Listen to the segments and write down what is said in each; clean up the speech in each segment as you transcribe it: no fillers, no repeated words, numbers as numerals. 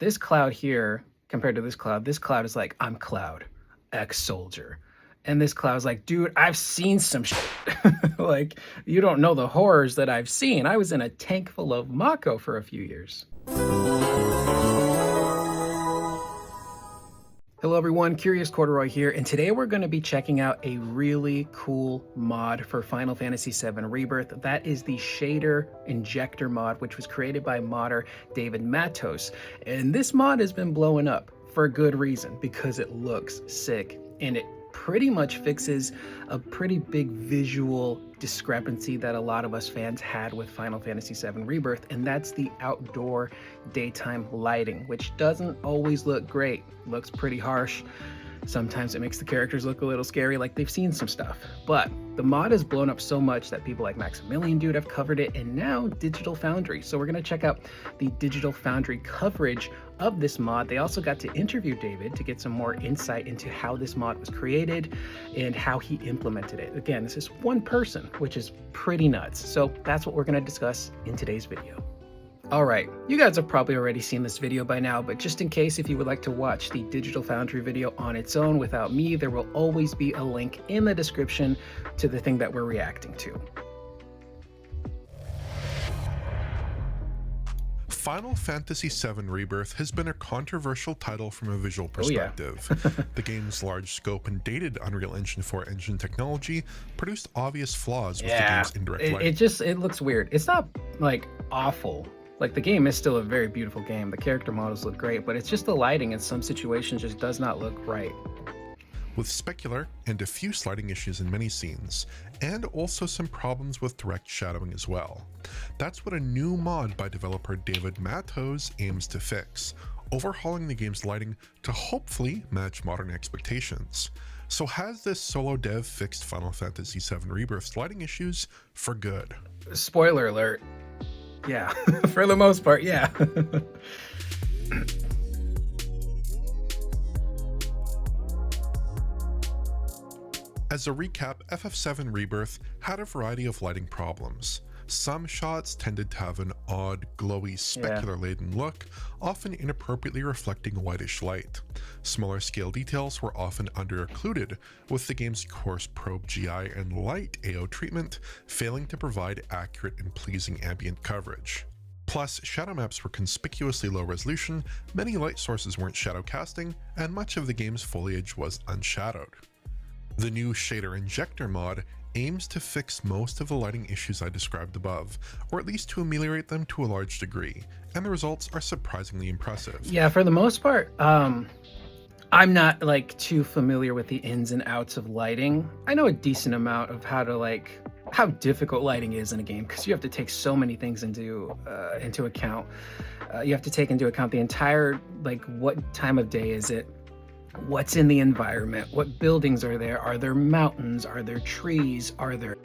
This cloud here, compared to this cloud is like, I'm Cloud, ex-soldier. And this cloud's like, dude, I've seen some shit. Like, you don't know the horrors that I've seen. I was in a tank full of Mako for a few years. Hello everyone, Curious Corduroy here, and today we're going to be checking out a really cool mod for Final Fantasy VII Rebirth. That is the Shader Injector mod, which was created by modder David Matos. And this mod has been blowing up for a good reason, because it looks sick, and it pretty much fixes a pretty big visual discrepancy that a lot of us fans had with Final Fantasy VII Rebirth, and that's the outdoor daytime lighting, which doesn't always look great. Looks pretty harsh. Sometimes it makes the characters look a little scary, like they've seen some stuff. But the mod has blown up so much that people like Maximilian Dude have covered it, and now Digital Foundry. So we're going to check out the Digital Foundry coverage of this mod. They also got to interview David to get some more insight into how this mod was created and how he implemented it. Again, this is one person, which is pretty nuts. So that's what we're going to discuss in today's video. Alright, you guys have probably already seen this video by now, but just in case, if you would like to watch the Digital Foundry video on its own without me, there will always be a link in the description to the thing that we're reacting to. Final Fantasy VII Rebirth has been a controversial title from a visual perspective. Oh, yeah. The game's large scope and dated Unreal Engine 4 engine technology produced obvious flaws with the game's indirect lighting. It looks weird. It's not like awful. Like, the game is still a very beautiful game. The character models look great, but it's just the lighting in some situations just does not look right. With specular and diffuse lighting issues in many scenes, and also some problems with direct shadowing as well. That's what a new mod by developer David Matos aims to fix, overhauling the game's lighting to hopefully match modern expectations. So has this solo dev fixed Final Fantasy VII Rebirth's lighting issues for good? Spoiler alert. Yeah, for the most part, yeah. As a recap, FF7 Rebirth had a variety of lighting problems. Some shots tended to have an odd, glowy, specular-laden look, often inappropriately reflecting whitish light. Smaller scale details were often under-occluded, with the game's coarse probe GI and light AO treatment failing to provide accurate and pleasing ambient coverage. Plus, shadow maps were conspicuously low resolution, many light sources weren't shadow casting, and much of the game's foliage was unshadowed. The new Shader Injector mod aims to fix most of the lighting issues I described above, or at least to ameliorate them to a large degree, and the results are surprisingly impressive. Yeah, for the most part, I'm not like too familiar with the ins and outs of lighting. I know a decent amount of how difficult lighting is in a game, because you have to take so many things into account. You have to take into account the entire, what time of day is it? What's in the environment? What buildings are there? Are there mountains? Are there trees? Are there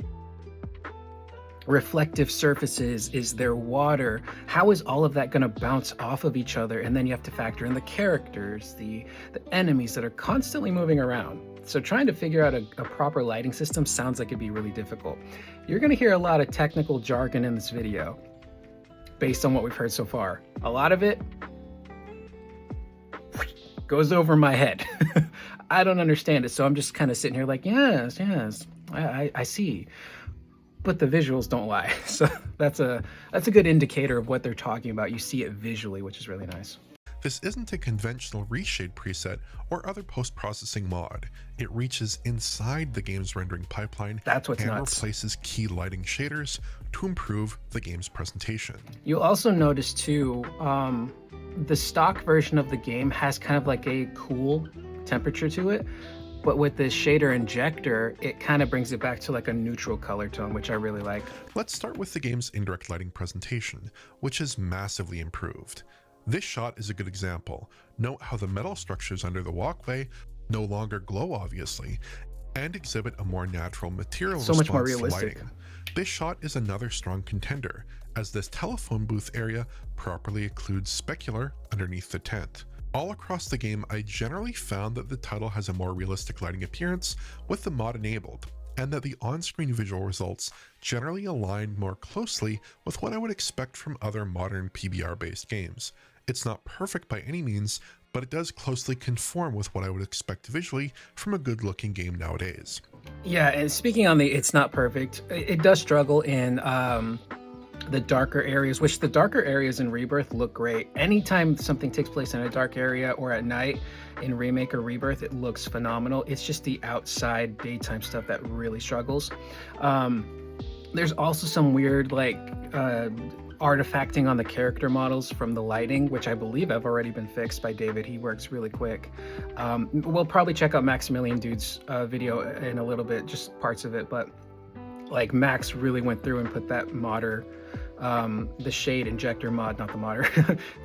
reflective surfaces? Is there water? How is all of that going to bounce off of each other? And then you have to factor in the characters, the enemies that are constantly moving around. So trying to figure out a proper lighting system sounds like it'd be really difficult. You're going to hear a lot of technical jargon in this video based on what we've heard so far. A lot of it goes over my head. I don't understand it, so I'm just kind of sitting here like, yes, I see. But the visuals don't lie. So that's a good indicator of what they're talking about. You see it visually, which is really nice. This isn't a conventional reshade preset or other post-processing mod. It reaches inside the game's rendering pipeline and replaces key lighting shaders to improve the game's presentation. You'll also notice too, the stock version of the game has kind of like a cool temperature to it, but with this shader injector, it kind of brings it back to like a neutral color tone, which I really like. Let's start with the game's indirect lighting presentation, which is massively improved. This shot is a good example. Note how the metal structures under the walkway no longer glow obviously, and exhibit a more natural material response much more realistic. to lighting. This shot is another strong contender, as this telephone booth area properly occludes specular underneath the tent. All across the game, I generally found that the title has a more realistic lighting appearance with the mod enabled, and that the on-screen visual results generally aligned more closely with what I would expect from other modern PBR-based games, It's not perfect by any means, but it does closely conform with what I would expect visually from a good-looking game nowadays. Yeah, and speaking on the it's not perfect, it does struggle in the darker areas, which the darker areas in Rebirth look great. Anytime something takes place in a dark area or at night in Remake or Rebirth, it looks phenomenal. It's just the outside daytime stuff that really struggles. There's also some weird artifacting on the character models from the lighting, which I believe have already been fixed by David. He works really quick. We'll probably check out Maximilian Dude's video in a little bit, just parts of it, but like Max really went through and put that modder, the shade injector mod, not the modder,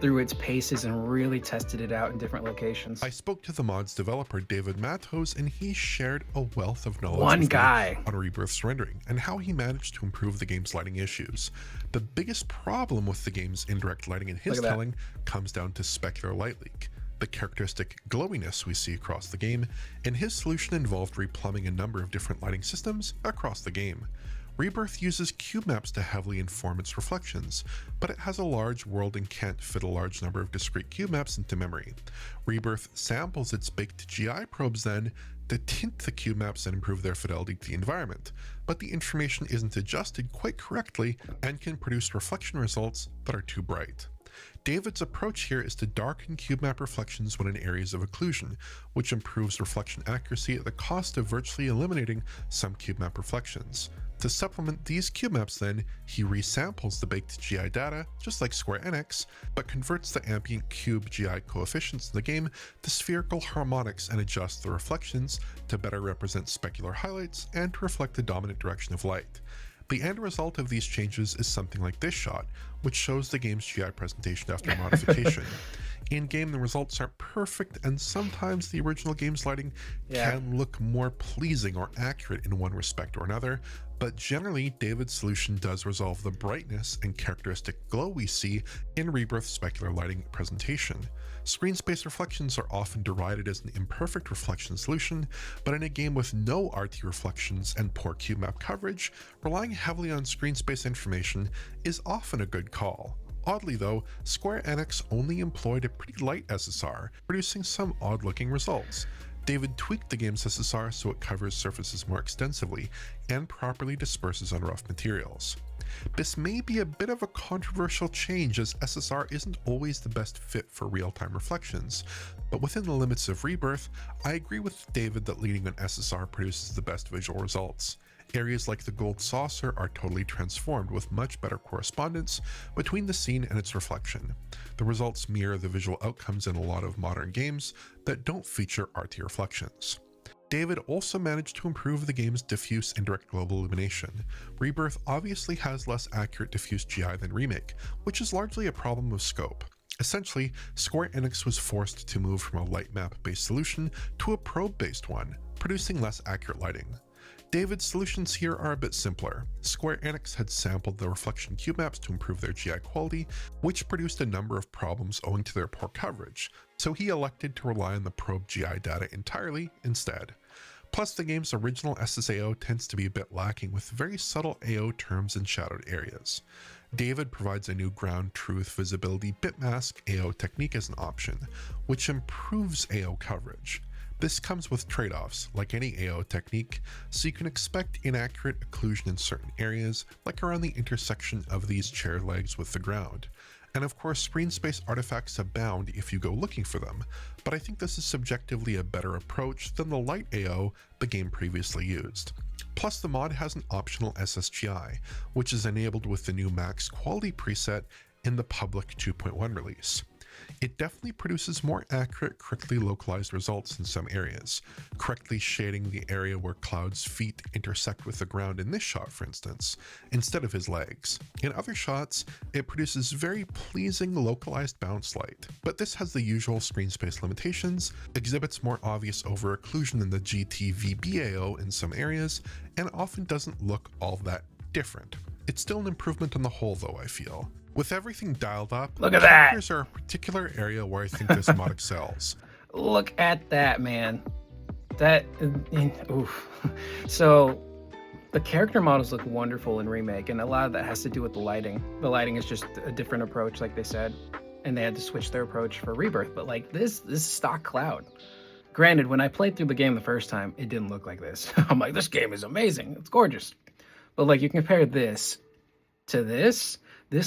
through its paces and really tested it out in different locations. I spoke to the mod's developer, David Matos, and he shared a wealth of knowledge One guy on Rebirth's rendering and how he managed to improve the game's lighting issues. The biggest problem with the game's indirect lighting in his telling comes down to specular light leak, the characteristic glowiness we see across the game, and his solution involved replumbing a number of different lighting systems across the game. Rebirth uses cube maps to heavily inform its reflections, but it has a large world and can't fit a large number of discrete cube maps into memory. Rebirth samples its baked GI probes then to tint the cube maps and improve their fidelity to the environment, but the information isn't adjusted quite correctly and can produce reflection results that are too bright. David's approach here is to darken cube map reflections when in areas of occlusion, which improves reflection accuracy at the cost of virtually eliminating some cube map reflections. To supplement these cube maps then, he resamples the baked GI data, just like Square Enix, but converts the ambient cube GI coefficients in the game to spherical harmonics and adjusts the reflections to better represent specular highlights and to reflect the dominant direction of light. The end result of these changes is something like this shot, which shows the game's GI presentation after modification. In-game, the results aren't perfect, and sometimes the original game's lighting can look more pleasing or accurate in one respect or another, but generally, David's solution does resolve the brightness and characteristic glow we see in Rebirth's specular lighting presentation. Screen space reflections are often derided as an imperfect reflection solution, but in a game with no RT reflections and poor cube map coverage, relying heavily on screen space information is often a good call. Oddly though, Square Enix only employed a pretty light SSR, producing some odd-looking results. David tweaked the game's SSR so it covers surfaces more extensively and properly disperses on rough materials. This may be a bit of a controversial change, as SSR isn't always the best fit for real-time reflections, but within the limits of Rebirth, I agree with David that leaning on SSR produces the best visual results. Areas like the gold saucer are totally transformed with much better correspondence between the scene and its reflection. The results mirror the visual outcomes in a lot of modern games that don't feature RT reflections. David also managed to improve the game's diffuse indirect global illumination. Rebirth obviously has less accurate diffuse GI than Remake, which is largely a problem of scope. Essentially, Square Enix was forced to move from a light map-based solution to a probe-based one, producing less accurate lighting. David's solutions here are a bit simpler. Square Enix had sampled the reflection cube maps to improve their GI quality, which produced a number of problems owing to their poor coverage, so he elected to rely on the probe GI data entirely instead. Plus, the game's original SSAO tends to be a bit lacking with very subtle AO terms in shadowed areas. David provides a new ground truth visibility bitmask AO technique as an option, which improves AO coverage. This comes with trade-offs, like any AO technique, so you can expect inaccurate occlusion in certain areas, like around the intersection of these chair legs with the ground. And of course, screen space artifacts abound if you go looking for them, but I think this is subjectively a better approach than the light AO the game previously used. Plus, the mod has an optional SSGI, which is enabled with the new max quality preset in the public 2.1 release. It definitely produces more accurate, correctly localized results in some areas, correctly shading the area where Cloud's feet intersect with the ground in this shot, for instance, instead of his legs. In other shots, it produces very pleasing localized bounce light, but this has the usual screen space limitations, exhibits more obvious over-occlusion than the GTVBAO in some areas, and often doesn't look all that different. It's still an improvement on the whole though, I feel. With everything dialed up, look at that! Checkers are a particular area where I think this mod excels. Look at that, man. That, oof. So, the character models look wonderful in Remake, and a lot of that has to do with the lighting. The lighting is just a different approach, like they said. and they had to switch their approach for Rebirth. But like this is stock Cloud. Granted, when I played through the game the first time, it didn't look like this. I'm like, this game is amazing. It's gorgeous. But like you compare this to this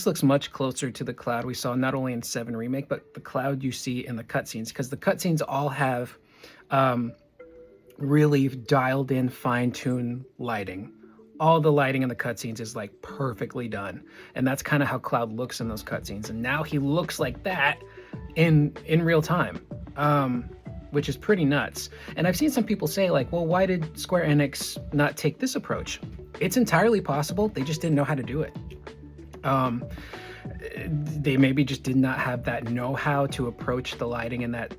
looks much closer to the Cloud we saw not only in 7 Remake, but the Cloud you see in the cutscenes, because the cutscenes all have really dialed in, fine-tuned lighting. All the lighting in the cutscenes is like perfectly done. And that's kind of how Cloud looks in those cutscenes. And now he looks like that in real time. Which is pretty nuts. And I've seen some people say like, well, why did Square Enix not take this approach? It's entirely possible. They just didn't know how to do it. They maybe just did not have that know-how to approach the lighting in that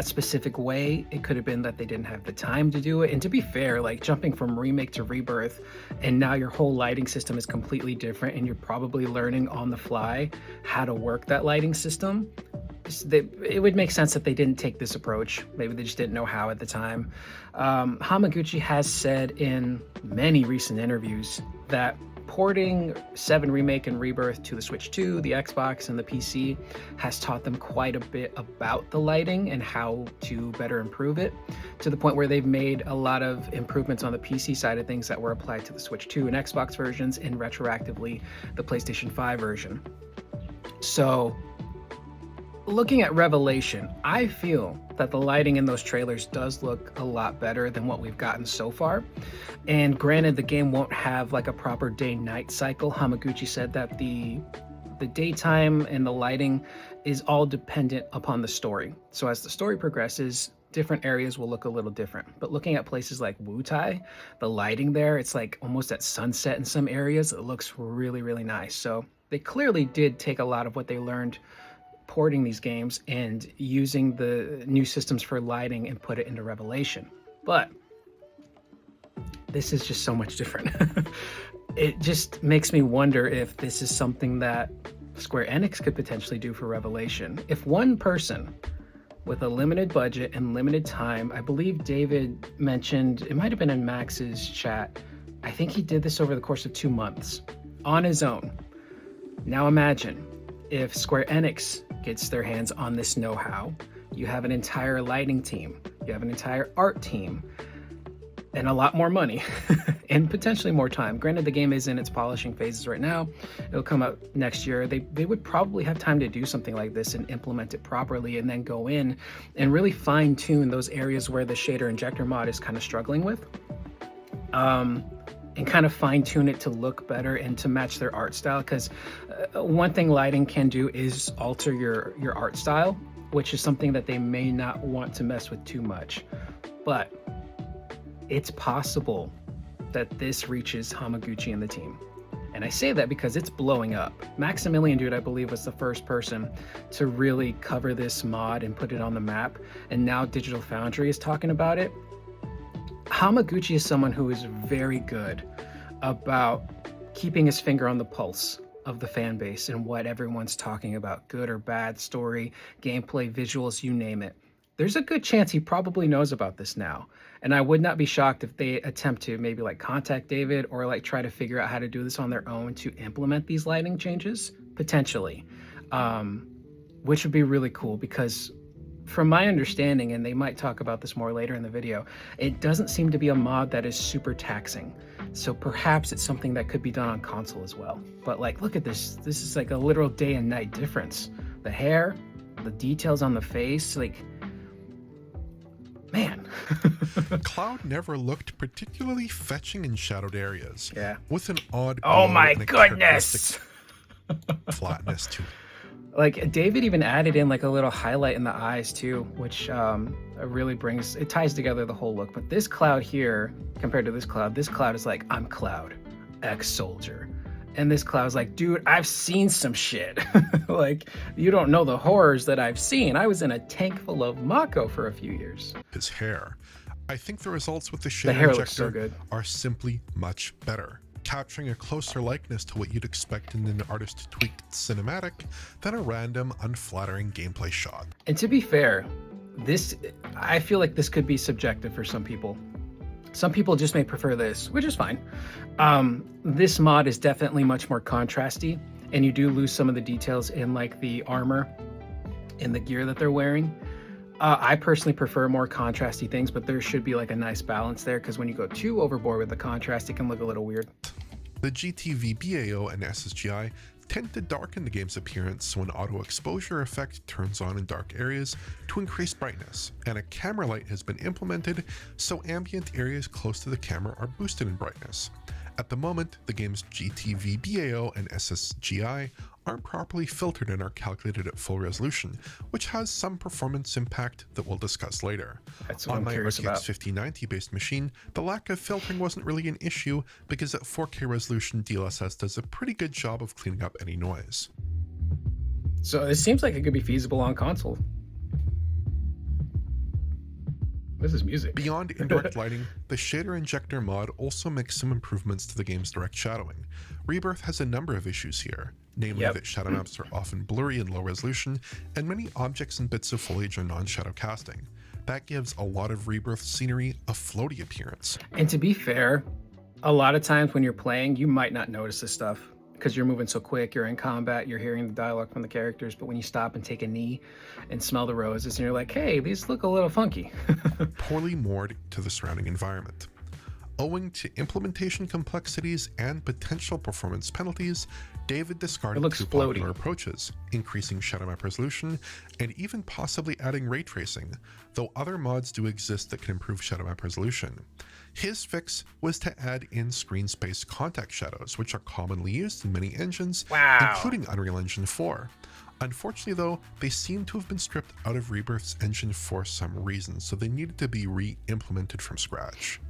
specific way. It could have been that they didn't have the time to do it. And to be fair, like jumping from Remake to Rebirth, and now your whole lighting system is completely different, and you're probably learning on the fly how to work that lighting system. It would make sense that they didn't take this approach. Maybe they just didn't know how at the time. Hamaguchi has said in many recent interviews that porting 7 Remake and Rebirth to the Switch 2, the Xbox, and the PC has taught them quite a bit about the lighting and how to better improve it, to the point where they've made a lot of improvements on the PC side of things that were applied to the Switch 2 and Xbox versions, and retroactively the PlayStation 5 version. So looking at Revelation, I feel that the lighting in those trailers does look a lot better than what we've gotten so far. And granted, the game won't have like a proper day-night cycle. Hamaguchi said that the daytime and the lighting is all dependent upon the story. So as the story progresses, different areas will look a little different. But looking at places like Wutai, the lighting there, it's like almost at sunset in some areas. It looks really, really nice. So they clearly did take a lot of what they learned porting these games and using the new systems for lighting and put it into Revelation. But this is just so much different. It just makes me wonder if this is something that Square Enix could potentially do for Revelation. If one person with a limited budget and limited time, I believe David mentioned, it might have been in Max's chat, I think he did this over the course of 2 months on his own. Now imagine if Square Enix gets their hands on this know-how. You have an entire lighting team, you have an entire art team, and a lot more money and potentially more time. Granted, the game is in its polishing phases right now. It'll come out next year. They would probably have time to do something like this and implement it properly, and then go in and really fine-tune those areas where the shader injector mod is kind of struggling with. And kind of fine-tune it to look better and to match their art style, because one thing lighting can do is alter your art style, which is something that they may not want to mess with too much. But it's possible that this reaches Hamaguchi and the team. And I say that because it's blowing up. Maximilian Dude, I believe, was the first person to really cover this mod and put it on the map, and now Digital Foundry is talking about it. Hamaguchi is someone who is very good about keeping his finger on the pulse of the fan base and what everyone's talking about, good or bad, story, gameplay, visuals, you name it. There's a good chance he probably knows about this now. And I would not be shocked if they attempt to maybe like contact David or like try to figure out how to do this on their own to implement these lighting changes, potentially, which would be really cool, because from my understanding, and they might talk about this more later in the video, it doesn't seem to be a mod that is super taxing. So perhaps it's something that could be done on console as well. But like, look at this. This is like a literal day and night difference. The hair, the details on the face, like, man. Cloud never looked particularly fetching in shadowed areas. Yeah. With an odd Oh my and a goodness. flatness to it. Like David even added in like a little highlight in the eyes too, which really it ties together the whole look. But this Cloud here, compared to this Cloud is like, I'm Cloud, ex-soldier. And this Cloud's like, dude, I've seen some shit. Like, you don't know the horrors that I've seen. I was in a tank full of Mako for a few years. His hair. I think the results with the The shader hair looks so injector good. are simply much better, capturing a closer likeness to what you'd expect in an artist-tweaked cinematic than a random, unflattering gameplay shot. And to be fair, I feel like this could be subjective for some people. Some people just may prefer this, which is fine. This mod is definitely much more contrasty, and you do lose some of the details in like the armor and the gear that they're wearing. I personally prefer more contrasty things, but there should be like a nice balance there, because when you go too overboard with the contrast, it can look a little weird. The GTV BAO and SSGI tend to darken the game's appearance, so an auto exposure effect turns on in dark areas to increase brightness, and a camera light has been implemented so ambient areas close to the camera are boosted in brightness. At the moment, the game's GTV BAO and SSGI aren't properly filtered and are calculated at full resolution, which has some performance impact that we'll discuss later. That's what On I'm my curious about. RTX 5090 based machine, the lack of filtering wasn't really an issue because at 4K resolution DLSS does a pretty good job of cleaning up any noise. So it seems like it could be feasible on console. This is music. Beyond indirect lighting, the Shader Injector mod also makes some improvements to the game's direct shadowing. Rebirth has a number of issues here, namely that shadow maps are often blurry and low resolution, and many objects and bits of foliage are non-shadow casting. That gives a lot of Rebirth scenery a floaty appearance. And to be fair, a lot of times when you're playing, you might not notice this stuff because you're moving so quick, you're in combat, you're hearing the dialogue from the characters, but when you stop and take a knee and smell the roses and you're like, hey, these look a little funky. Poorly moored to the surrounding environment. Owing to implementation complexities and potential performance penalties, David discarded two popular approaches, increasing shadow map resolution and even possibly adding ray tracing, though other mods do exist that can improve shadow map resolution. His fix was to add in screen space contact shadows, which are commonly used in many engines, including Unreal Engine 4. Unfortunately though, they seem to have been stripped out of Rebirth's engine for some reason, so they needed to be re-implemented from scratch.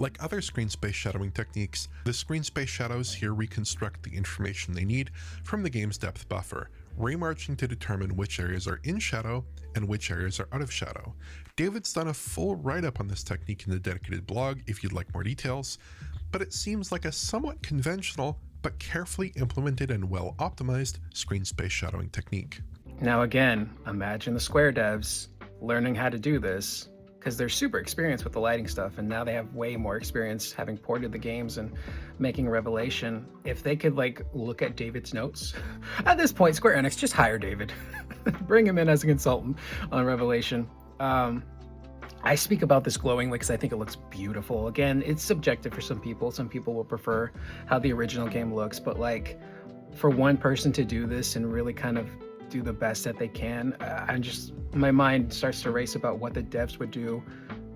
Like other screen space shadowing techniques, the screen space shadows here reconstruct the information they need from the game's depth buffer, remarching to determine which areas are in shadow and which areas are out of shadow. David's done a full write-up on this technique in the dedicated blog if you'd like more details, but it seems like a somewhat conventional but carefully implemented and well optimized screen space shadowing technique. Now again, imagine the Square devs learning how to do this, because they're super experienced with the lighting stuff, and now they have way more experience having ported the games and making Revelation. If they could like look at David's notes, at this point, Square Enix, just hire David. Bring him in as a consultant on Revelation. I speak about this glowingly because I think it looks beautiful. Again, it's subjective for some people. Some people will prefer how the original game looks, but like for one person to do this and really kind of do the best that they can, my mind starts to race about what the devs would do,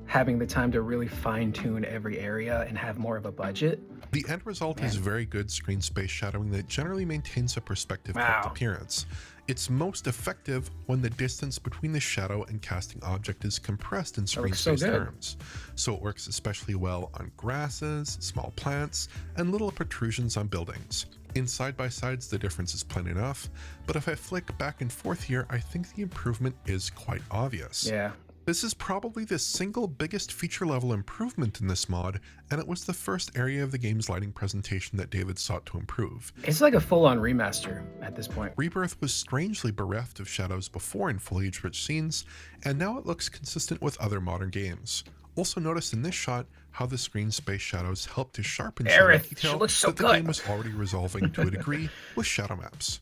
having the time to really fine-tune every area and have more of a budget. The end result is very good screen space shadowing that generally maintains a perspective kept appearance. It's most effective when the distance between the shadow and casting object is compressed in screen space terms. So it works especially well on grasses, small plants, and little protrusions on buildings. In side-by-sides, the difference is plain enough, but if I flick back and forth here, I think the improvement is quite obvious. Yeah. This is probably the single biggest feature-level improvement in this mod, and it was the first area of the game's lighting presentation that David sought to improve. It's like a full-on remaster at this point. Rebirth was strangely bereft of shadows before in foliage-rich scenes, and now it looks consistent with other modern games. Also notice in this shot how the screen space shadows help to sharpen shadow detail that the game was already resolving to a degree with shadow maps.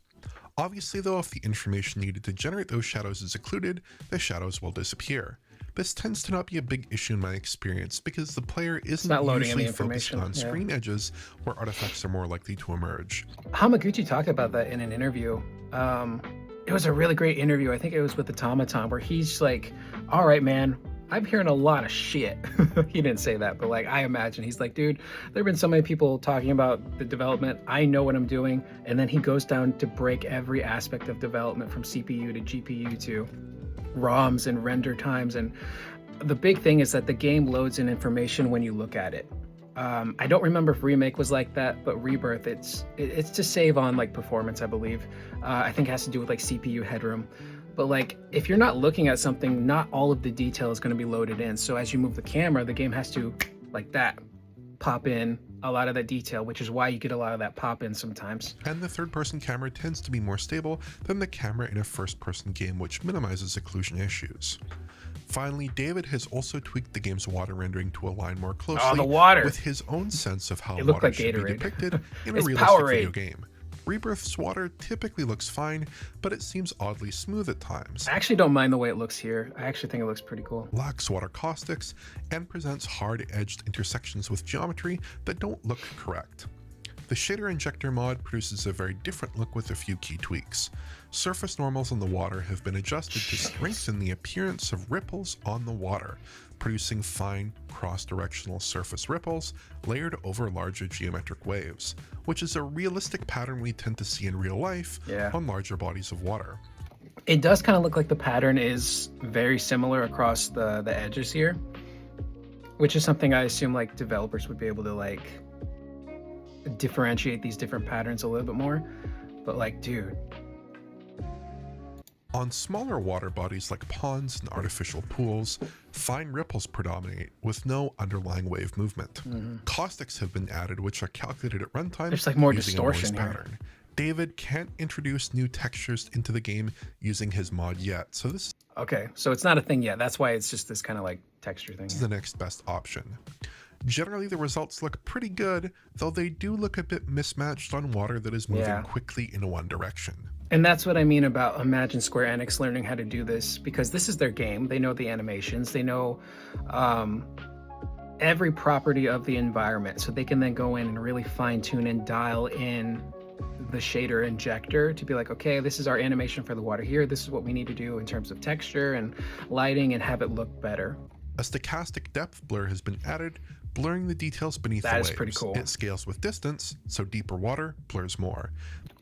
Obviously though, if the information needed to generate those shadows is occluded, the shadows will disappear. This tends to not be a big issue in my experience because the player isn't usually focused on screen edges where artifacts are more likely to emerge. Hamaguchi talked about that in an interview. It was a really great interview. I think it was with Automaton, where he's like, all right, man, I'm hearing a lot of shit. He didn't say that, but like I imagine he's like, dude, there have been so many people talking about the development. I know what I'm doing. And then he goes down to break every aspect of development from CPU to GPU to ROMs and render times. And the big thing is that the game loads in information when you look at it. I don't remember if Remake was like that, but Rebirth, it's to save on like performance, I believe. I think it has to do with like CPU headroom. But like, if you're not looking at something, not all of the detail is going to be loaded in. So as you move the camera, the game has to, like that, pop in a lot of that detail, which is why you get a lot of that pop in sometimes. And the third-person camera tends to be more stable than the camera in a first-person game, which minimizes occlusion issues. Finally, David has also tweaked the game's water rendering to align more closely with his own sense of how water should be depicted in a realistic video game. Rebirth's water typically looks fine, but it seems oddly smooth at times. I actually don't mind the way it looks here. I actually think it looks pretty cool. Lacks water caustics, and presents hard-edged intersections with geometry that don't look correct. The Shader Injector mod produces a very different look with a few key tweaks. Surface normals on the water have been adjusted to strengthen the appearance of ripples on the water, producing fine cross-directional surface ripples layered over larger geometric waves, which is a realistic pattern we tend to see in real life on larger bodies of water. It does kind of look like the pattern is very similar across the edges here, which is something I assume like developers would be able to like differentiate these different patterns a little bit more. But like, dude. On smaller water bodies like ponds and artificial pools, fine ripples predominate with no underlying wave movement. Caustics have been added which are calculated at runtime there's like more using distortion a noise pattern. David can't introduce new textures into the game using his mod yet, so this is okay, so it's not a thing yet. That's why it's just this kind of like texture thing. the next best option. Generally, the results look pretty good, though they do look a bit mismatched on water that is moving quickly in one direction. And that's what I mean about Imagine Square Enix learning how to do this, because this is their game. They know the animations, they know every property of the environment, so they can then go in and really fine tune and dial in the shader injector to be like, okay, this is our animation for the water here. This is what we need to do in terms of texture and lighting and have it look better. A stochastic depth blur has been added, blurring the details beneath the waves. That is pretty cool. It scales with distance, so deeper water blurs more.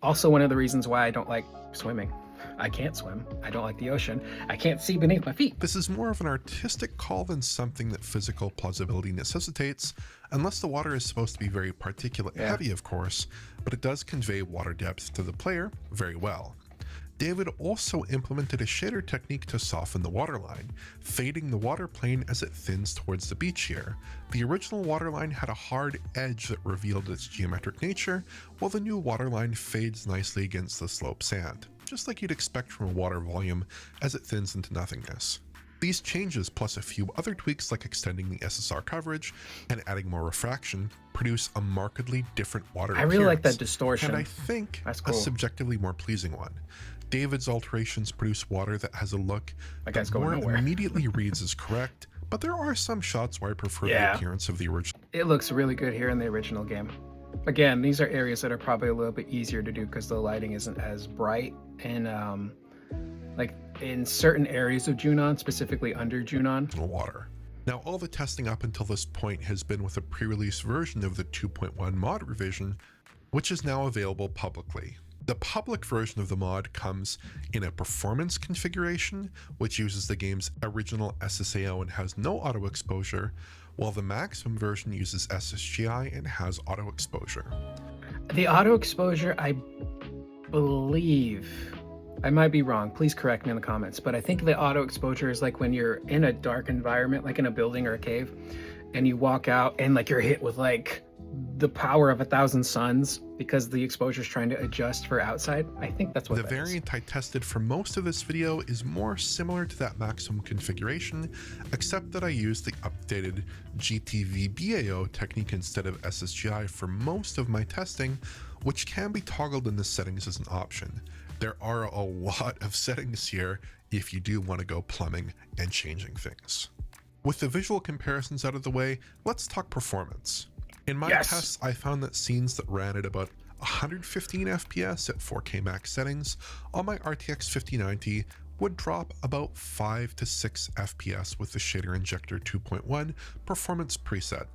Also, one of the reasons why I don't like swimming. I can't swim. I don't like the ocean. I can't see beneath my feet. This is more of an artistic call than something that physical plausibility necessitates, unless the water is supposed to be very particulate heavy, of course, but it does convey water depth to the player very well. David also implemented a shader technique to soften the waterline, fading the water plane as it thins towards the beach here. The original waterline had a hard edge that revealed its geometric nature, while the new waterline fades nicely against the slope sand, just like you'd expect from a water volume as it thins into nothingness. These changes, plus a few other tweaks like extending the SSR coverage and adding more refraction, produce a markedly different water appearance. I really like that distortion. And I think that's cool. A subjectively more pleasing one. David's alterations produce water that has a look that more immediately reads as correct, but there are some shots where I prefer the appearance of the original. It looks really good here in the original game. Again, these are areas that are probably a little bit easier to do because the lighting isn't as bright, and like in certain areas of Junon, specifically under Junon. Water. Now, all the testing up until this point has been with a pre-release version of the 2.1 mod revision, which is now available publicly. The public version of the mod comes in a performance configuration, which uses the game's original SSAO and has no auto exposure, while the maximum version uses SSGI and has auto exposure. The auto exposure, I believe, I might be wrong, please correct me in the comments, but I think the auto exposure is like when you're in a dark environment, like in a building or a cave, and you walk out and like you're hit with like the power of 1,000 suns because the exposure is trying to adjust for outside. I think that's what the variant I tested for most of this video is more similar to that maximum configuration, except that I used the updated GTV-BAO technique instead of SSGI for most of my testing, which can be toggled in the settings as an option. There are a lot of settings here if you do want to go plumbing and changing things. With the visual comparisons out of the way, let's talk performance. In my tests, I found that scenes that ran at about 115 FPS at 4K max settings on my RTX 5090 would drop about 5 to 6 FPS with the Shader Injector 2.1 performance preset,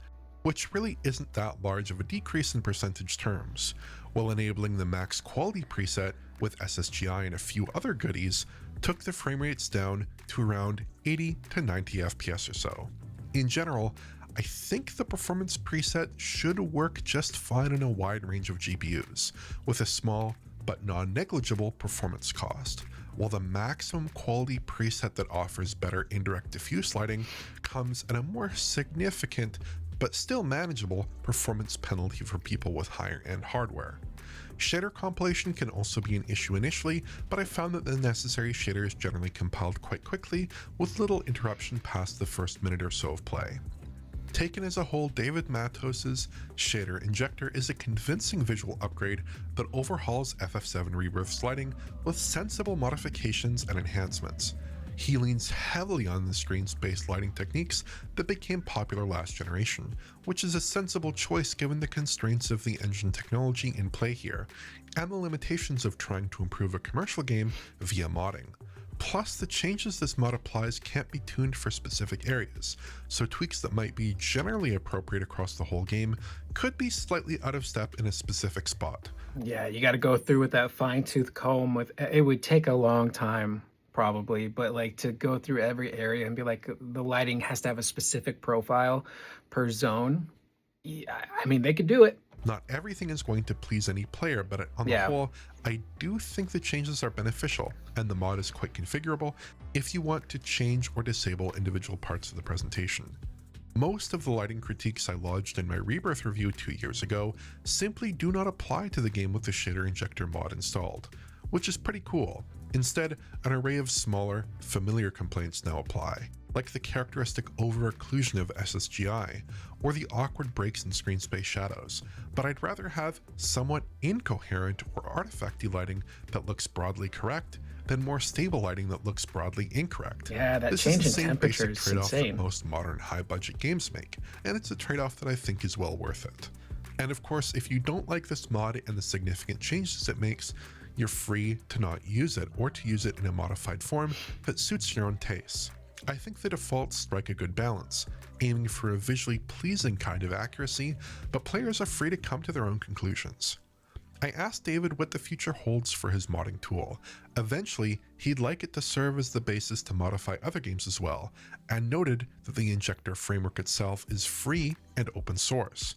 which really isn't that large of a decrease in percentage terms, while enabling the max quality preset with SSGI and a few other goodies took the frame rates down to around 80 to 90 FPS or so. In general, I think the performance preset should work just fine on a wide range of GPUs, with a small but non-negligible performance cost, while the maximum quality preset that offers better indirect diffuse lighting comes at a more significant but still manageable performance penalty for people with higher end hardware. Shader compilation can also be an issue initially, but I found that the necessary shader is generally compiled quite quickly with little interruption past the first minute or so of play. Taken as a whole, David Matos' shader Injector is a convincing visual upgrade that overhauls FF7 Rebirth's lighting with sensible modifications and enhancements. He leans heavily on the screen-space lighting techniques that became popular last generation, which is a sensible choice given the constraints of the engine technology in play here, and the limitations of trying to improve a commercial game via modding. Plus, the changes this mod applies can't be tuned for specific areas, so tweaks that might be generally appropriate across the whole game could be slightly out of step in a specific spot. Yeah, you got to go through with that fine-tooth comb. It would take a long time, probably, but like to go through every area and be like, the lighting has to have a specific profile per zone. Yeah, I mean, they could do it. Not everything is going to please any player, but on the whole, I do think the changes are beneficial, and the mod is quite configurable if you want to change or disable individual parts of the presentation. Most of the lighting critiques I lodged in my Rebirth review 2 years ago simply do not apply to the game with the Shader Injector mod installed, which is pretty cool. Instead, an array of smaller, familiar complaints now apply, like the characteristic over-occlusion of SSGI, or the awkward breaks in screen space shadows, but I'd rather have somewhat incoherent or artifacty lighting that looks broadly correct than more stable lighting that looks broadly incorrect. Yeah, that this change is the in same temperature basic is trade-off insane. that most modern high-budget games make, and it's a trade-off that I think is well worth it. And of course, if you don't like this mod and the significant changes it makes, you're free to not use it, or to use it in a modified form that suits your own tastes. I think the defaults strike a good balance, aiming for a visually pleasing kind of accuracy, but players are free to come to their own conclusions. I asked David what the future holds for his modding tool. Eventually, he'd like it to serve as the basis to modify other games as well, and noted that the Injector framework itself is free and open source.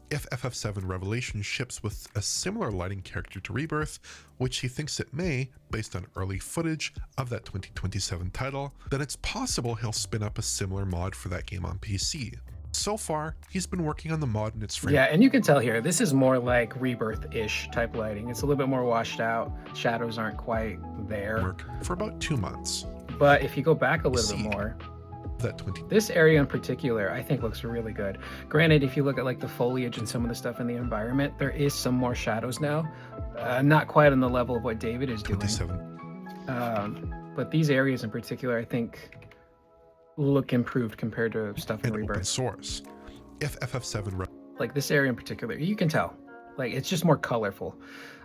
If FF7 Revelation ships with a similar lighting character to Rebirth, which he thinks it may, based on early footage of that 2027 title, then it's possible he'll spin up a similar mod for that game on PC. So far, he's been working on the mod in its framework. Yeah, and you can tell here, this is more like Rebirth-ish type lighting. It's a little bit more washed out. Shadows aren't quite there. For about 2 months. But if you go back a little bit more, this area in particular, I think looks really good. Granted, if you look at like the foliage and some of the stuff in the environment, there is some more shadows now. Not quite on the level of what David is doing. But these areas in particular, I think, look improved compared to stuff in Rebirth. Open source. If FF7 like this area in particular, you can tell, like it's just more colorful.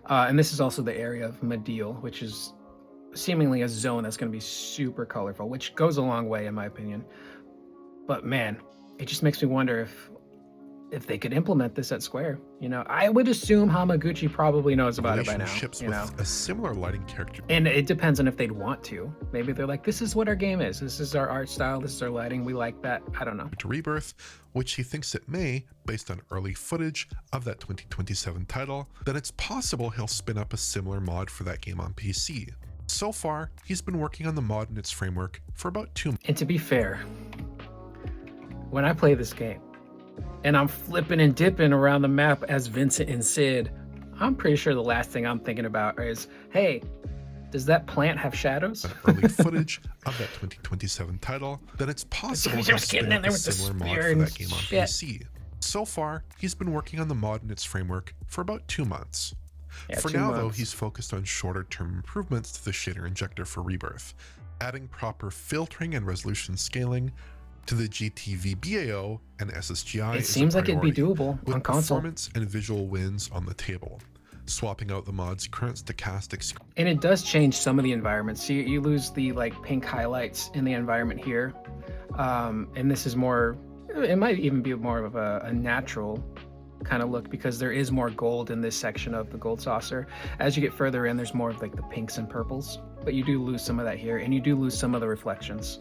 And this is also the area of Medial, which is seemingly a zone that's going to be super colorful, which goes a long way in my opinion. But man, it just makes me wonder if they could implement this at Square. You know, I would assume Hamaguchi probably knows about it by now. You know, with a similar lighting character, and it depends on if they'd want to. Maybe they're like, this is what our game is. This is our art style. This is our lighting. We like that. I don't know. To Rebirth, which he thinks it may, based on early footage of that 2027 title, then it's possible he'll spin up a similar mod for that game on PC. So far, he's been working on the mod in its framework for about 2 months. And to be fair, when I play this game and I'm flipping and dipping around the map as Vincent and Sid, I'm pretty sure the last thing I'm thinking about is, hey, does that plant have shadows? Early footage of that 2027 title, then it's possible he'll spin up a similar mod for that game on PC. So far, he's been working on the mod in its framework for about 2 months. Yeah, for now, though, he's focused on shorter-term improvements to the shader injector for Rebirth, adding proper filtering and resolution scaling to the GTV-BAO and SSGI. It seems like it'd be doable with on console. Performance and visual wins on the table, swapping out the mod's current stochastic. And it does change some of the environments. So you lose the like pink highlights in the environment here, and this is more. It might even be more of a natural kind of look because there is more gold in this section of the gold saucer. As you get further in, there's more of like the pinks and purples, but you do lose some of that here, and you do lose some of the reflections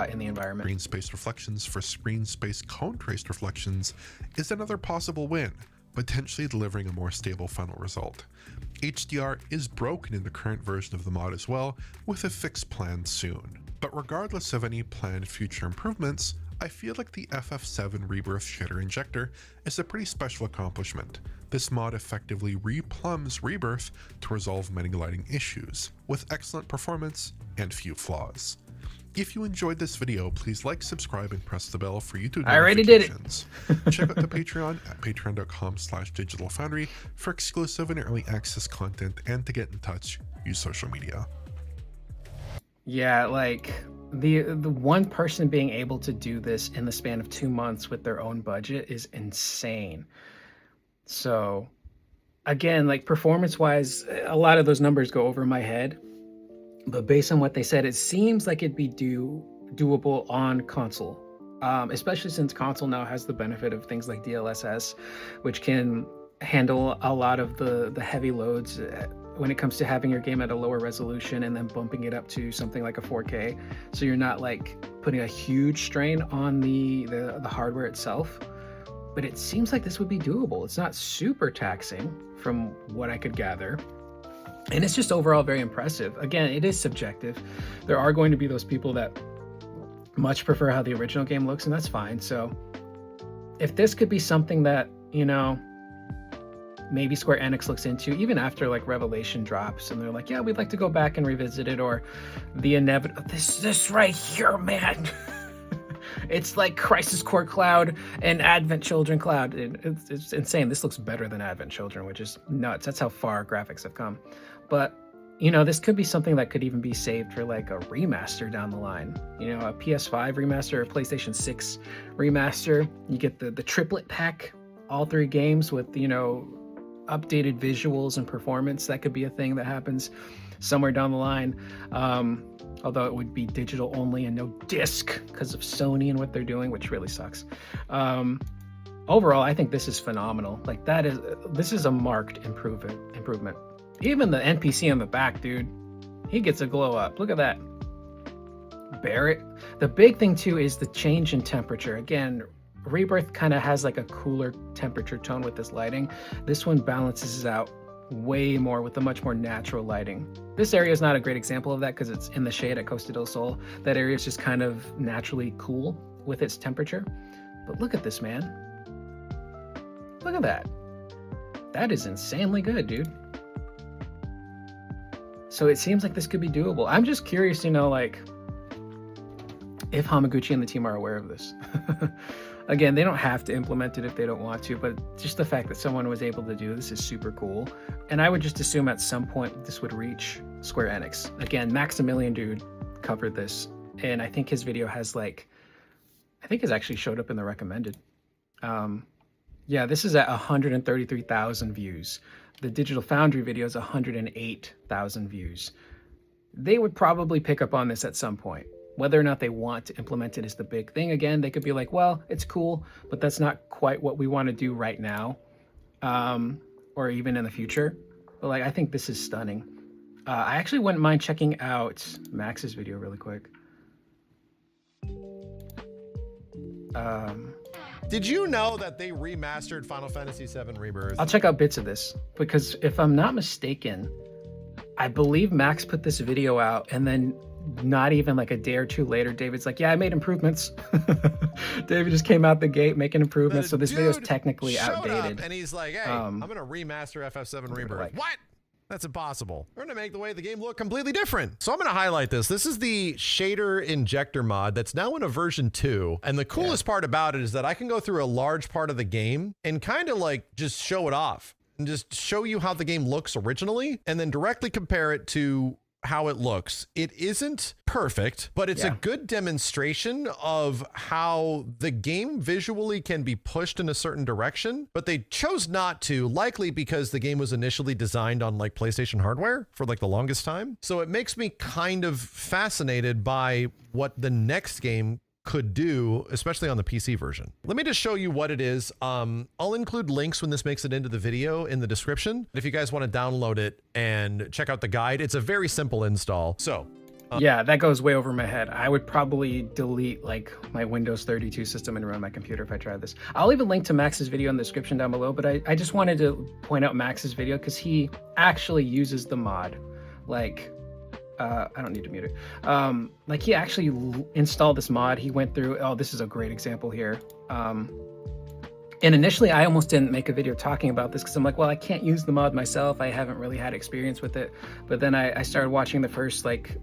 in the environment. Screen space reflections for screen space cone traced reflections is another possible win, potentially delivering a more stable final result. HDR is broken in the current version of the mod as well, with a fix planned soon. But regardless of any planned future improvements, I feel like the FF7 Rebirth shader injector is a pretty special accomplishment. This mod effectively replumbs Rebirth to resolve many lighting issues, with excellent performance and few flaws. If you enjoyed this video, please like, subscribe, and press the bell for YouTube I already did it. notifications. Check out the Patreon at patreon.com/Digital Foundry for exclusive and early access content, and to get in touch, use social media. Yeah, like the one person being able to do this in the span of 2 months with their own budget is insane. So again, like performance-wise, a lot of those numbers go over my head. But based on what they said, it seems like it'd be doable on console, especially since console now has the benefit of things like DLSS, which can handle a lot of the heavy loads when it comes to having your game at a lower resolution and then bumping it up to something like a 4K. So you're not like putting a huge strain on the hardware itself. But it seems like this would be doable. It's not super taxing from what I could gather. And it's just overall very impressive. Again, it is subjective. There are going to be those people that much prefer how the original game looks, and that's fine. So if this could be something that, you know, maybe Square Enix looks into, even after like Revelation drops, and they're like, yeah, we'd like to go back and revisit it, or the inevitable, this right here, man. It's like Crisis Core Cloud and Advent Children Cloud. It's insane. This looks better than Advent Children, which is nuts. That's how far graphics have come. But, you know, this could be something that could even be saved for like a remaster down the line. You know, a PS5 remaster or a PlayStation 6 remaster. You get the triplet pack, all 3 games with, you know, updated visuals and performance. That could be a thing that happens somewhere down the line. Although it would be digital only and no disc because of Sony and what they're doing, which really sucks. Overall, I think this is phenomenal. Like this is a marked improvement. Even the NPC on the back, dude, he gets a glow up. Look at that. Barrett. The big thing too is the change in temperature. Again, Rebirth kind of has like a cooler temperature tone with this lighting. This one balances out way more with a much more natural lighting. This area is not a great example of that because it's in the shade at Costa del Sol. That area is just kind of naturally cool with its temperature. But look at this, man. Look at that. That is insanely good, dude. So it seems like this could be doable. I'm just curious to know, like, if Hamaguchi and the team are aware of this. Again, they don't have to implement it if they don't want to, but just the fact that someone was able to do this is super cool. And I would just assume at some point this would reach Square Enix. Again, Maximilian dude covered this, and I think his video has like, I think it's actually showed up in the recommended. Yeah, this is at 133,000 views. The Digital Foundry video is 108,000 views. They would probably pick up on this at some point. Whether or not they want to implement it is the big thing. Again, they could be like, well, it's cool, but that's not quite what we want to do right now, or even in the future. But like, I think this is stunning. I actually wouldn't mind checking out Max's video really quick. Did you know that they remastered Final Fantasy VII Rebirth? I'll check out bits of this because if I'm not mistaken, I believe Max put this video out and then not even like a day or two later, David's like, yeah, I made improvements. David just came out the gate making improvements. So this video is technically outdated. And he's like, hey, I'm going to remaster FF7 Rebirth. Like, what? That's impossible. We're going to make the way the game look completely different. So I'm going to highlight this. This is the shader injector mod that's now in a version 2. And the coolest part about it is that I can go through a large part of the game and kind of like just show it off and just show you how the game looks originally and then directly compare it to how it looks. It isn't perfect, but it's a good demonstration of how the game visually can be pushed in a certain direction, but they chose not to, likely because the game was initially designed on like PlayStation hardware for like the longest time. So it makes me kind of fascinated by what the next game could do, especially on the PC version. Let me just show you what it is. I'll include links when this makes it into the video in the description. If you guys want to download it and check out the guide, it's a very simple install. So yeah, that goes way over my head. I would probably delete like my Windows 32 system and run my computer if I tried this. I'll leave a link to Max's video in the description down below, but I just wanted to point out Max's video because he actually uses the mod. Like, I don't need to mute it. Like he actually installed this mod. He went through, oh, this is a great example here. And initially I almost didn't make a video talking about this because I'm like, well, I can't use the mod myself. I haven't really had experience with it. But then I started watching the first like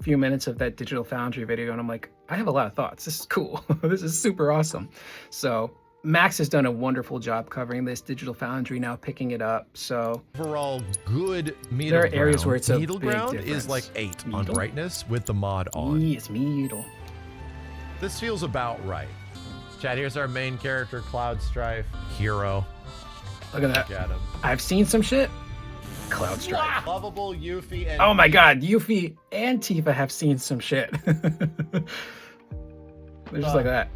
few minutes of that Digital Foundry video, and I'm like, I have a lot of thoughts. This is cool. This is super awesome. So Max has done a wonderful job covering this. Digital Foundry now picking it up. So overall, good middle there are ground. areas where it's a middle big ground difference. is like 8 on Middle? brightness with the mod on. Yes, middle. This feels about right. Chat, here's our main character, Cloud Strife, hero. Look at that. Look at him. I've seen some shit. Cloud Strife. Lovable Yuffie and Oh my god, Yuffie and Tifa have seen some shit. They're just like that.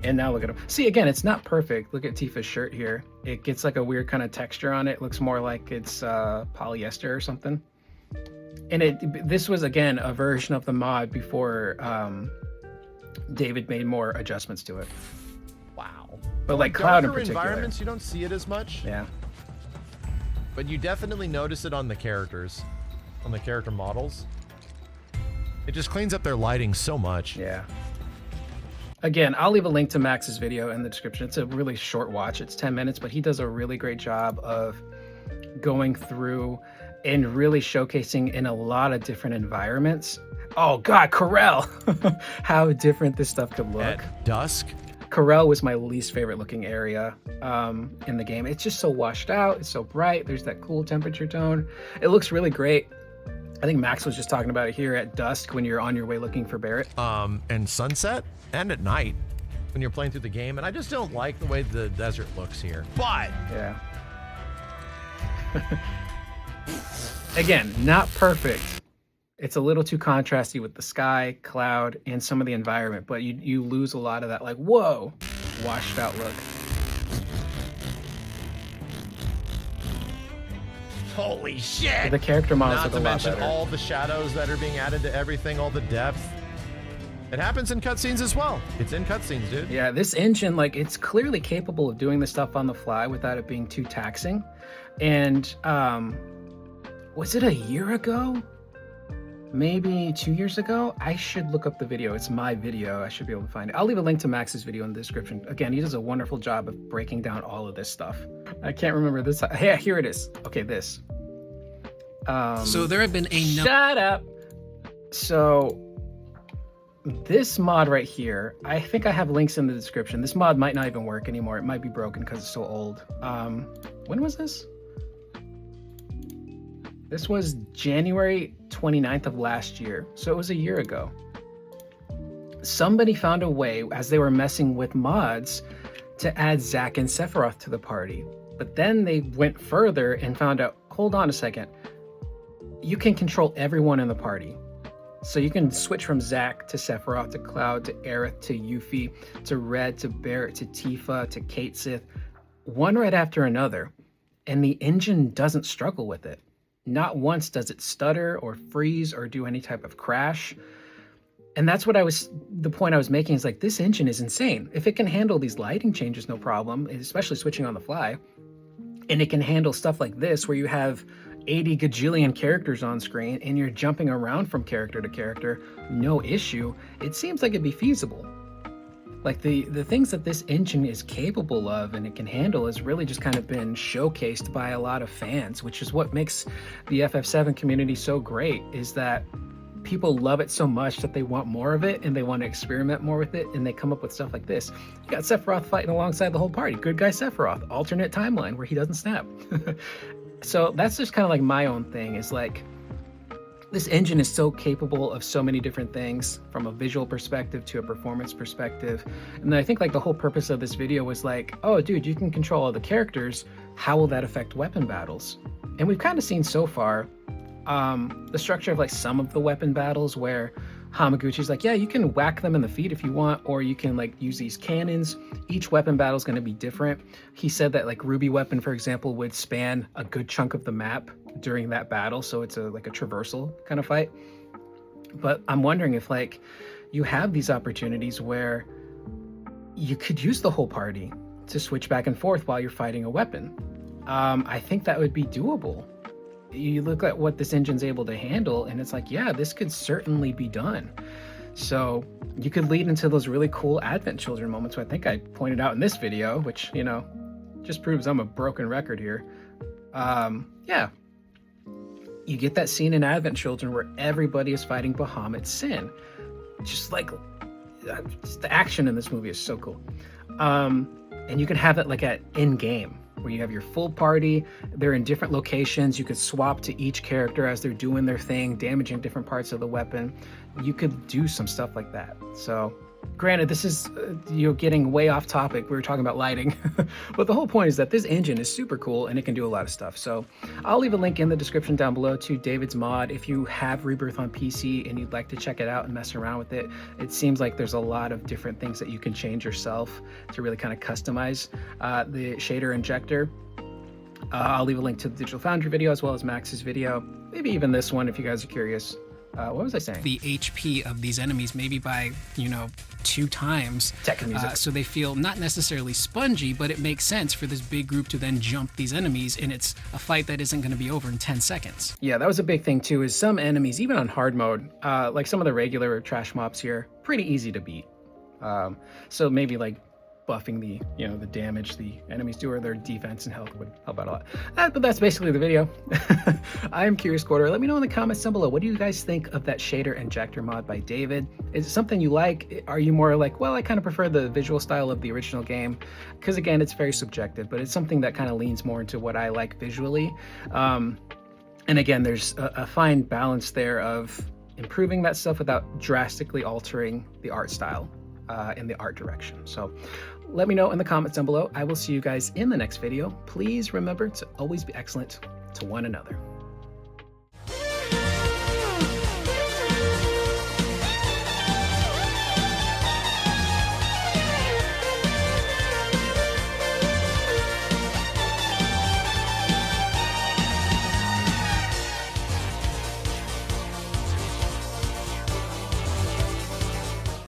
And now look at him. See, again, it's not perfect. Look at Tifa's shirt here. It gets like a weird kind of texture on it. It looks more like it's polyester or something. And this was, again, a version of the mod before David made more adjustments to it. Wow. But like Cloud in Darker particular. environments, you don't see it as much. Yeah. But you definitely notice it on the characters, on the character models. It just cleans up their lighting so much. Yeah. Again, I'll leave a link to Max's video in the description. It's a really short watch. It's 10 minutes, but he does a really great job of going through and really showcasing in a lot of different environments. Oh God, Corel! How different this stuff could look. At dusk. Corel was my least favorite looking area in the game. It's just so washed out. It's so bright. There's that cool temperature tone. It looks really great. I think Max was just talking about it here at dusk when you're on your way looking for Barret. And sunset and at night when you're playing through the game. And I just don't like the way the desert looks here. But yeah. Again, not perfect. It's a little too contrasty with the sky, cloud, and some of the environment, but you lose a lot of that, like, whoa, washed out look. holy shit! The character models Not look to a lot mention better. all the shadows that are being added to everything, all the depth. It happens in cutscenes as well. It's in cutscenes, dude. Yeah, this engine, like, it's clearly capable of doing this stuff on the fly without it being too taxing. And was it a year ago? Maybe 2 years ago? I should look up the video. It's my video. I should be able to find it. I'll leave a link to Max's video in the description. Again, he does a wonderful job of breaking down all of this stuff. I can't remember this. Yeah, here it is. Okay, this. So there have been a Shut up. So this mod right here, I think I have links in the description. This mod might not even work anymore. It might be broken because it's so old. When was this? This was January 29th of last year. So it was a year ago. Somebody found a way, as they were messing with mods, to add Zack and Sephiroth to the party. But then they went further and found out, hold on a second, you can control everyone in the party. So you can switch from Zack to Sephiroth to Cloud to Aerith to Yuffie to Red to Barret to Tifa to Kate Sith, one right after another. And the engine doesn't struggle with it. Not once does it stutter or freeze or do any type of crash. And that's what the point I was making is like, this engine is insane. If it can handle these lighting changes, no problem, especially switching on the fly, and it can handle stuff like this where you have 80 gajillion characters on screen and you're jumping around from character to character, no issue, it seems like it'd be feasible. Like the things that this engine is capable of and it can handle has really just kind of been showcased by a lot of fans, which is what makes the FF7 community so great, is that people love it so much that they want more of it and they want to experiment more with it, and they come up with stuff like this. You got Sephiroth fighting alongside the whole party. Good guy Sephiroth, alternate timeline where he doesn't snap. So that's just kind of like my own thing, is like, this engine is so capable of so many different things, from a visual perspective to a performance perspective. And then I think like the whole purpose of this video was like, oh dude, you can control all the characters. How will that affect weapon battles? And we've kind of seen so far the structure of like some of the weapon battles where Hamaguchi's like, yeah, you can whack them in the feet if you want, or you can like use these cannons. Each weapon battle is going to be different. He said that like Ruby weapon, for example, would span a good chunk of the map during that battle, so it's like a traversal kind of fight. But I'm wondering if like you have these opportunities where you could use the whole party to switch back and forth while you're fighting a weapon. I think that would be doable. You look at what this engine's able to handle and it's like, yeah, this could certainly be done. So you could lead into those really cool Advent Children moments, which I think I pointed out in this video, which, you know, just proves I'm a broken record here. Yeah. you get that scene in Advent Children where everybody is fighting Bahamut's sin. Just like just the action in this movie is so cool. And you can have it like at in-game, where you have your full party. They're in different locations. You could swap to each character as they're doing their thing, damaging different parts of the weapon. You could do some stuff like that. So granted, this is you're getting way off topic. We were talking about lighting, but the whole point is that this engine is super cool and it can do a lot of stuff. So I'll leave a link in the description down below to David's mod. If you have Rebirth on PC and you'd like to check it out and mess around with it, it seems like there's a lot of different things that you can change yourself to really kind of customize the shader injector. I'll leave a link to the Digital Foundry video as well as Max's video, maybe even this one if you guys are curious. What was I saying? The HP of these enemies maybe by, 2 times. Tech music. So they feel not necessarily spongy, but it makes sense for this big group to then jump these enemies, and it's a fight that isn't going to be over in 10 seconds. Yeah, that was a big thing too, is some enemies, even on hard mode, like some of the regular trash mobs here, pretty easy to beat. So maybe like buffing the the damage the enemies do or their defense and health would help out a lot. But that's basically the video. I am Curious Quarter. Let me know in the comments down below, what do you guys think of that shader injector mod by David? Is it something you like? Are you more like, well, I kind of prefer the visual style of the original game? Because again, it's very subjective, but it's something that kind of leans more into what I like visually. And again, there's a fine balance there of improving that stuff without drastically altering the art style in the art direction. So let me know in the comments down below. I will see you guys in the next video. Please remember to always be excellent to one another.